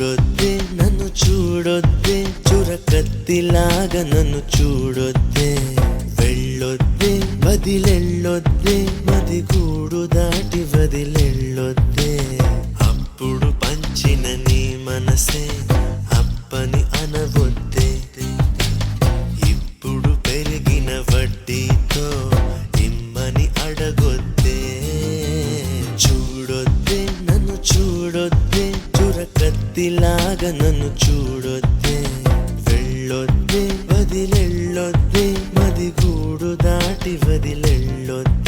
చూడొద్దే నన్ను చూడొద్దే చురకత్తిలాగా నన్ను చూడొద్దే వెళ్ళొద్దే వదిలెళ్ళొద్దే మది గూడు దాటి వదిలెళ్ళొద్దే అప్పుడు పంచిన నీ మనసే అప్పని అనవొద్దే ఇప్పుడు పెరిగిన వడ్డీతో ఇమ్మని అడగొద్దే చూడొద్దే నన్ను చూడొద్దే చురకత్తిలాగా నన్ను చూడొద్దే వెళ్ళొద్దే వదిలెళ్ళొద్దే మది గూడు దాటి వదిలెళ్ళొద్దే